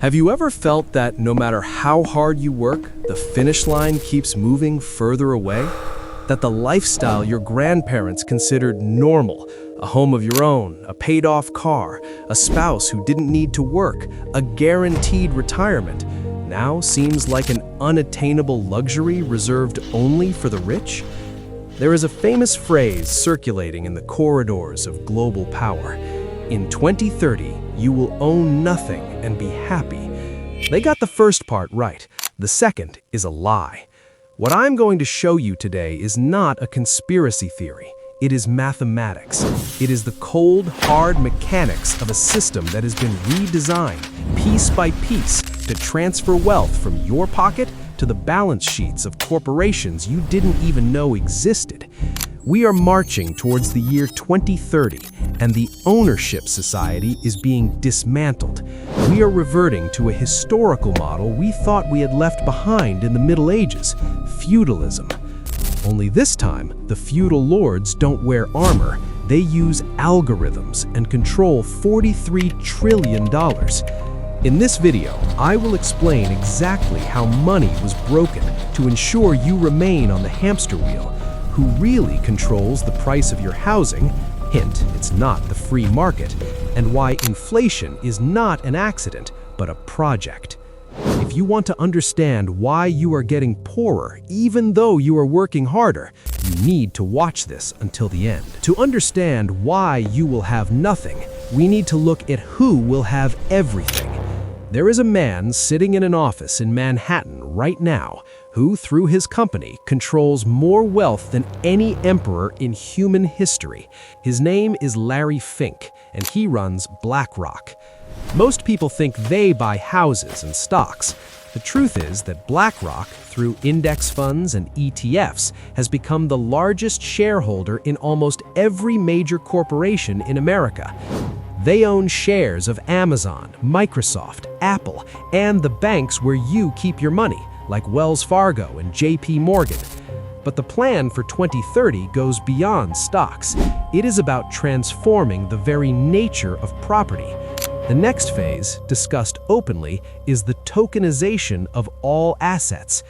Have you ever felt that no matter how hard you work, the finish line keeps moving further away? That the lifestyle your grandparents considered normal, a home of your own, a paid-off car, a spouse who didn't need to work, a guaranteed retirement, now seems like an unattainable luxury reserved only for the rich? There is a famous phrase circulating in the corridors of global power. In 2030, you will own nothing and be happy. They got the first part right. The second is a lie. What I'm going to show you today is not a conspiracy theory. It is mathematics. It is the cold, hard mechanics of a system that has been redesigned, piece by piece, to transfer wealth from your pocket to the balance sheets of corporations you didn't even know existed. We are marching towards the year 2030, and the ownership society is being dismantled. We are reverting to a historical model we thought we had left behind in the Middle Ages, feudalism. Only this time, the feudal lords don't wear armor. They use algorithms and control $43 trillion. In this video, I will explain exactly how money was broken to ensure you remain on the hamster wheel, who really controls the price of your housing, hint, it's not the free market, and why inflation is not an accident, but a project. If you want to understand why you are getting poorer, even though you are working harder, you need to watch this until the end. To understand why you will have nothing, we need to look at who will have everything. There is a man sitting in an office in Manhattan right now who, through his company, controls more wealth than any emperor in human history. His name is Larry Fink, and he runs BlackRock. Most people think they buy houses and stocks. The truth is that BlackRock, through index funds and ETFs, has become the largest shareholder in almost every major corporation in America. They own shares of Amazon, Microsoft, Apple, and the banks where you keep your money, like Wells Fargo and JP Morgan. But the plan for 2030 goes beyond stocks. It is about transforming the very nature of property. The next phase, discussed openly, is the tokenization of all assets.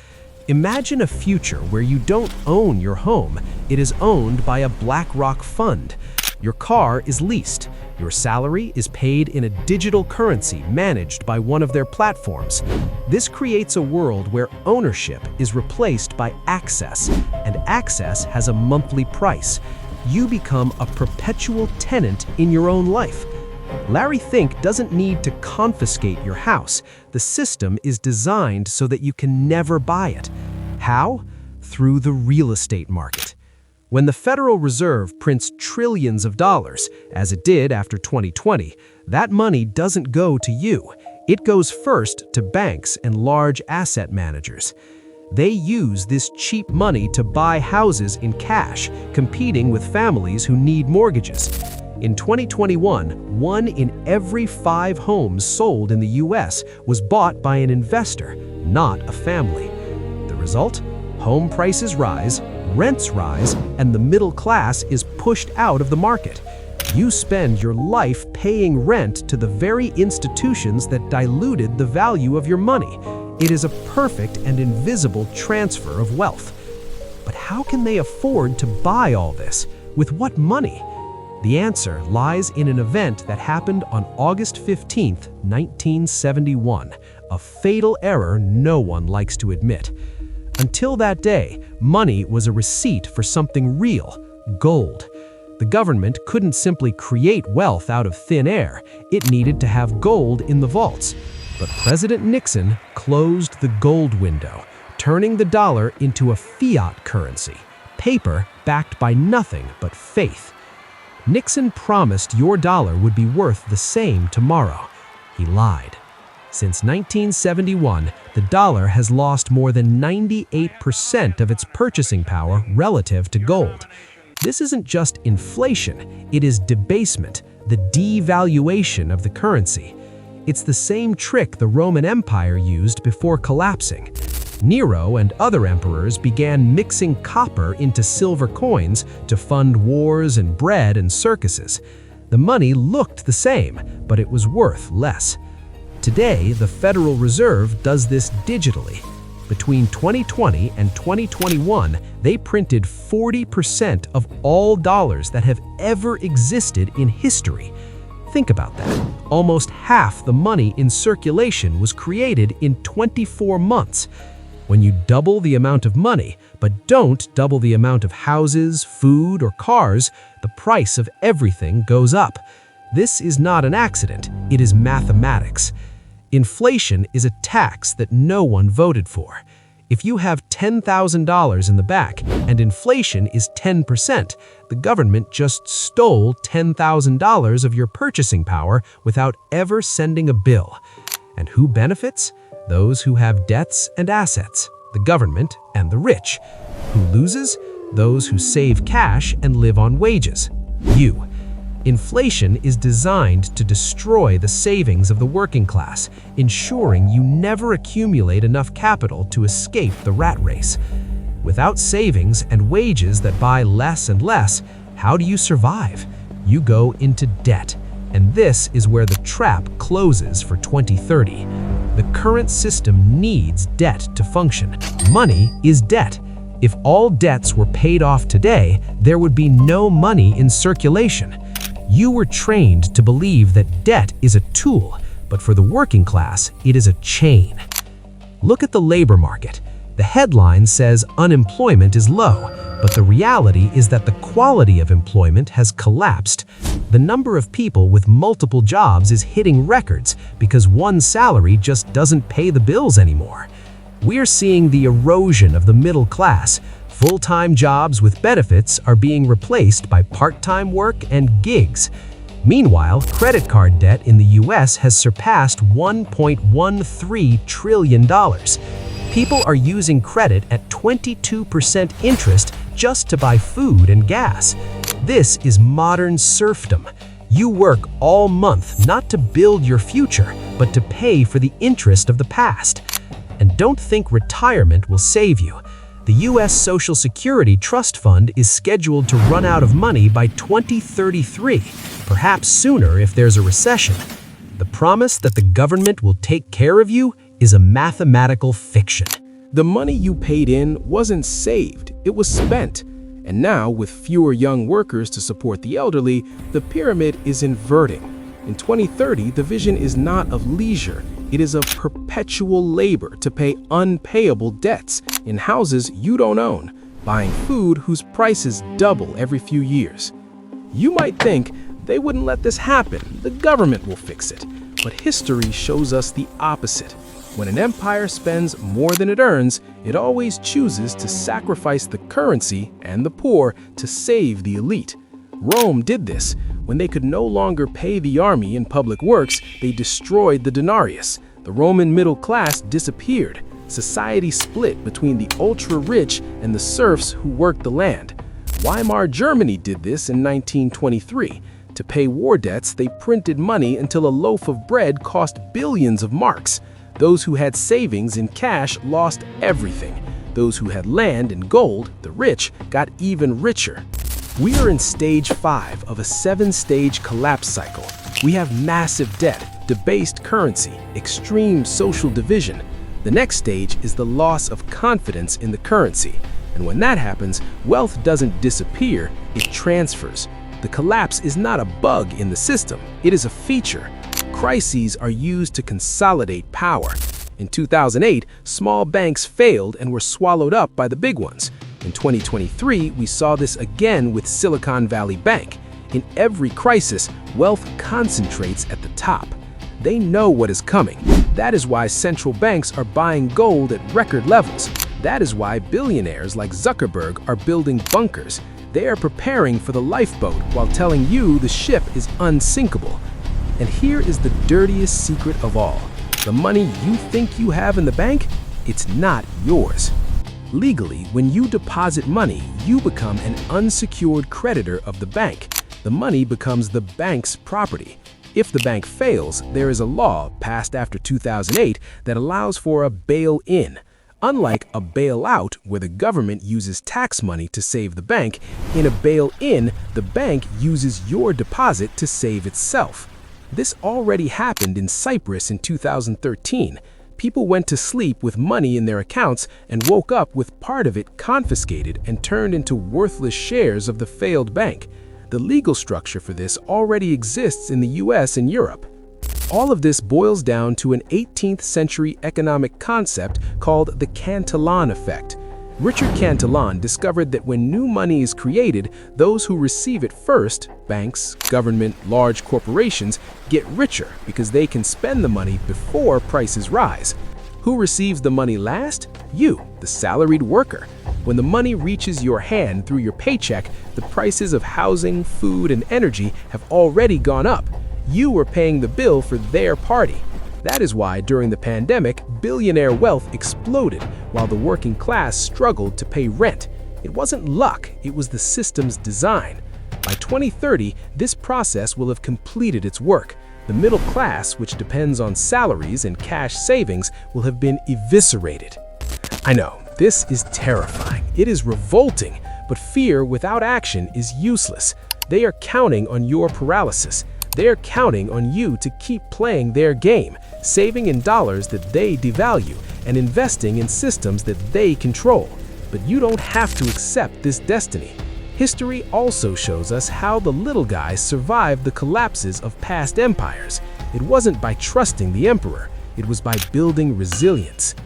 Imagine a future where you don't own your home, it is owned by a BlackRock fund. Your car is leased. Your salary is paid in a digital currency managed by one of their platforms. This creates a world where ownership is replaced by access, and access has a monthly price. You become a perpetual tenant in your own life. Larry Fink doesn't need to confiscate your house. The system is designed so that you can never buy it. How? Through the real estate market. When the Federal Reserve prints trillions of dollars, as it did after 2020, that money doesn't go to you. It goes first to banks and large asset managers. They use this cheap money to buy houses in cash, competing with families who need mortgages. In 2021, 1 in every 5 homes sold in the US was bought by an investor, not a family. The result? Home prices rise, rents rise, and the middle class is pushed out of the market. You spend your life paying rent to the very institutions that diluted the value of your money. It is a perfect and invisible transfer of wealth. But how can they afford to buy all this? With what money? The answer lies in an event that happened on August 15, 1971, a fatal error no one likes to admit. Until that day, money was a receipt for something real, gold. The government couldn't simply create wealth out of thin air. It needed to have gold in the vaults. But President Nixon closed the gold window, turning the dollar into a fiat currency, paper backed by nothing but faith. Nixon promised your dollar would be worth the same tomorrow. He lied. Since 1971, the dollar has lost more than 98% of its purchasing power relative to gold. This isn't just inflation, it is debasement, the devaluation of the currency. It's the same trick the Roman Empire used before collapsing. Nero and other emperors began mixing copper into silver coins to fund wars and bread and circuses. The money looked the same, but it was worth less. Today, the Federal Reserve does this digitally. Between 2020 and 2021, they printed 40% of all dollars that have ever existed in history. Think about that. Almost half the money in circulation was created in 24 months. When you double the amount of money, but don't double the amount of houses, food, or cars, the price of everything goes up. This is not an accident, it is mathematics. Inflation is a tax that no one voted for. If you have $10,000 in the bank and inflation is 10%, the government just stole $10,000 of your purchasing power without ever sending a bill. And who benefits? Those who have debts and assets, the government and the rich. Who loses? Those who save cash and live on wages. You. Inflation is designed to destroy the savings of the working class, ensuring you never accumulate enough capital to escape the rat race. Without savings and wages that buy less and less, how do you survive? You go into debt. And this is where the trap closes for 2030. The current system needs debt to function. Money is debt. If all debts were paid off today, there would be no money in circulation. You were trained to believe that debt is a tool, but for the working class, it is a chain. Look at the labor market. The headline says unemployment is low, but the reality is that the quality of employment has collapsed. The number of people with multiple jobs is hitting records because one salary just doesn't pay the bills anymore. We're seeing the erosion of the middle class. Full-time jobs with benefits are being replaced by part-time work and gigs. Meanwhile, credit card debt in the US has surpassed $1.13 trillion. People are using credit at 22% interest just to buy food and gas. This is modern serfdom. You work all month not to build your future, but to pay for the interest of the past. And don't think retirement will save you. The U.S. Social Security Trust Fund is scheduled to run out of money by 2033, perhaps sooner if there's a recession. The promise that the government will take care of you is a mathematical fiction. The money you paid in wasn't saved, it was spent. And now, with fewer young workers to support the elderly, the pyramid is inverting. In 2030, the vision is not of leisure. It is of perpetual labor to pay unpayable debts in houses you don't own, buying food whose prices double every few years. You might think they wouldn't let this happen, the government will fix it. But history shows us the opposite. When an empire spends more than it earns, it always chooses to sacrifice the currency and the poor to save the elite. Rome did this. When they could no longer pay the army and public works, they destroyed the denarius. The Roman middle class disappeared. Society split between the ultra-rich and the serfs who worked the land. Weimar Germany did this in 1923. To pay war debts, they printed money until a loaf of bread cost billions of marks. Those who had savings in cash lost everything. Those who had land and gold, the rich, got even richer. We are in stage 5 of a 7-stage collapse cycle. We have massive debt, debased currency, extreme social division. The next stage is the loss of confidence in the currency. And when that happens, wealth doesn't disappear, it transfers. The collapse is not a bug in the system, it is a feature. Crises are used to consolidate power. In 2008, small banks failed and were swallowed up by the big ones. In 2023, we saw this again with Silicon Valley Bank. In every crisis, wealth concentrates at the top. They know what is coming. That is why central banks are buying gold at record levels. That is why billionaires like Zuckerberg are building bunkers. They are preparing for the lifeboat while telling you the ship is unsinkable. And here is the dirtiest secret of all. The money you think you have in the bank, it's not yours. Legally, when you deposit money, you become an unsecured creditor of the bank. The money becomes the bank's property. If the bank fails, there is a law passed after 2008 that allows for a bail-in. Unlike a bailout, where the government uses tax money to save the bank, in a bail-in, the bank uses your deposit to save itself. This already happened in Cyprus in 2013. People went to sleep with money in their accounts and woke up with part of it confiscated and turned into worthless shares of the failed bank. The legal structure for this already exists in the US and Europe. All of this boils down to an 18th century economic concept called the Cantillon effect. Richard Cantillon discovered that when new money is created, those who receive it first, banks, government, large corporations, get richer because they can spend the money before prices rise. Who receives the money last? You, the salaried worker. When the money reaches your hand through your paycheck, the prices of housing, food, and energy have already gone up. You are paying the bill for their party. That is why during the pandemic, billionaire wealth exploded while the working class struggled to pay rent. It wasn't luck, it was the system's design. By 2030, this process will have completed its work. The middle class, which depends on salaries and cash savings, will have been eviscerated. I know, this is terrifying. It is revolting, but fear without action is useless. They are counting on your paralysis. They're counting on you to keep playing their game, saving in dollars that they devalue, and investing in systems that they control. But you don't have to accept this destiny. History also shows us how the little guys survived the collapses of past empires. It wasn't by trusting the emperor, it was by building resilience.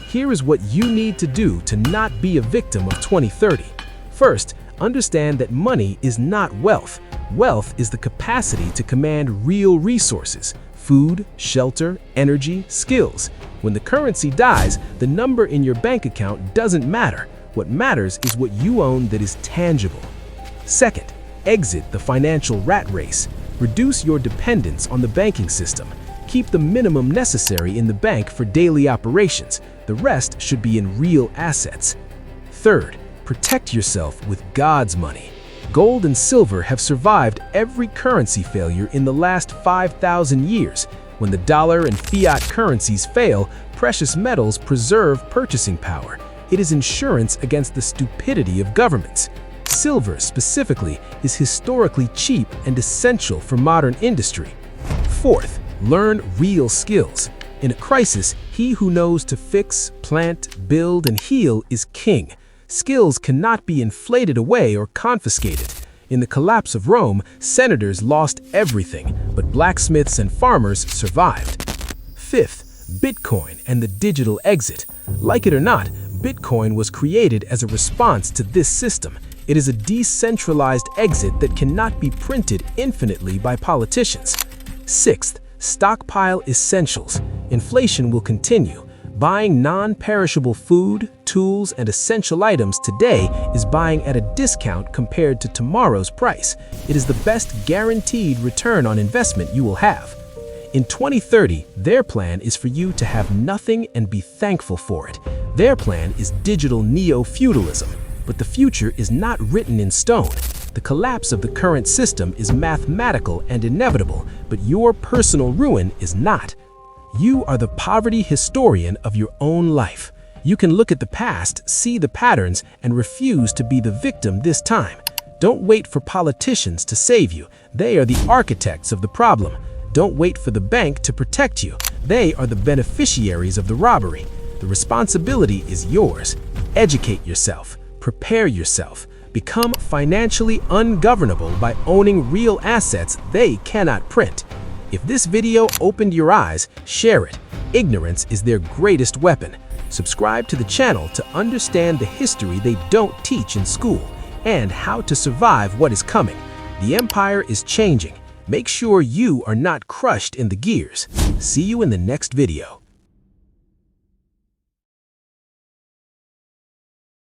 Here is what you need to do to not be a victim of 2030. First, understand that money is not wealth. Wealth is the capacity to command real resources: food, shelter, energy, skills. When the currency dies, the number in your bank account doesn't matter. What matters is what you own that is tangible. Second, exit the financial rat race. Reduce your dependence on the banking system. Keep the minimum necessary in the bank for daily operations. The rest should be in real assets. Third, protect yourself with God's money. Gold and silver have survived every currency failure in the last 5,000 years. When the dollar and fiat currencies fail, precious metals preserve purchasing power. It is insurance against the stupidity of governments. Silver, specifically, is historically cheap and essential for modern industry. Fourth, learn real skills. In a crisis, he who knows to fix, plant, build, and heal is king. Skills cannot be inflated away or confiscated. In the collapse of Rome, senators lost everything, but blacksmiths and farmers survived. Fifth, Bitcoin and the digital exit. Like it or not, Bitcoin was created as a response to this system. It is a decentralized exit that cannot be printed infinitely by politicians. Sixth, stockpile essentials. Inflation will continue. Buying non-perishable food, tools, and essential items today is buying at a discount compared to tomorrow's price. It is the best guaranteed return on investment you will have. In 2030, their plan is for you to have nothing and be thankful for it. Their plan is digital neo-feudalism, but the future is not written in stone. The collapse of the current system is mathematical and inevitable, but your personal ruin is not. You are the poverty historian of your own life. You can look at the past, see the patterns, and refuse to be the victim this time. Don't wait for politicians to save you. They are the architects of the problem. Don't wait for the bank to protect you. They are the beneficiaries of the robbery. The responsibility is yours. Educate yourself. Prepare yourself. Become financially ungovernable by owning real assets they cannot print. If this video opened your eyes, share it. Ignorance is their greatest weapon. Subscribe to the channel to understand the history they don't teach in school and how to survive what is coming. The empire is changing. Make sure you are not crushed in the gears. See you in the next video.